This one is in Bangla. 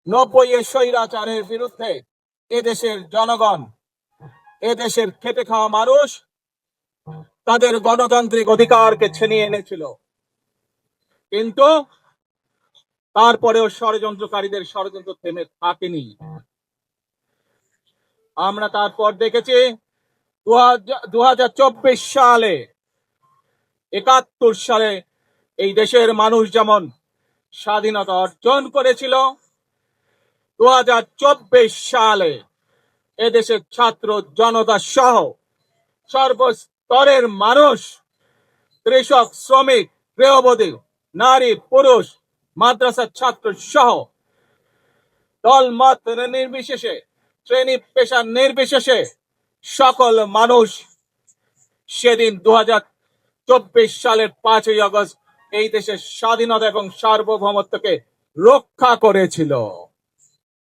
90-এর স্বৈরাচারের বিরুদ্ধে এদেশের জনগণ, এদেশের খেটে খাওয়া মানুষ তাদের গণতান্ত্রিক অধিকারকে ছিনিয়ে এনেছিল। কিন্তু তারপরেও ষড়যন্ত্রকারীদের ষড়যন্ত্র থেমে থাকেনি। আমরা তারপর দেখেছি 2024 সালে, 71 সালে এই দেশের মানুষ যেমন স্বাধীনতা অর্জন করেছিল, 2024 সালে এদেশের ছাত্র জনতা সহ সর্বস্তরের মানুষ, কৃষক, শ্রমিক, গৃহবধূ, নারী, পুরুষ, মাদ্রাসার ছাত্র সহ দল মত নির্বিশেষে, শ্রেণী পেশা নির্বিশেষে সকল মানুষ সেদিন 2024 সালের 5ই আগস্ট এই দেশের স্বাধীনতা এবং সার্বভৌমত্বকে রক্ষা করেছিল।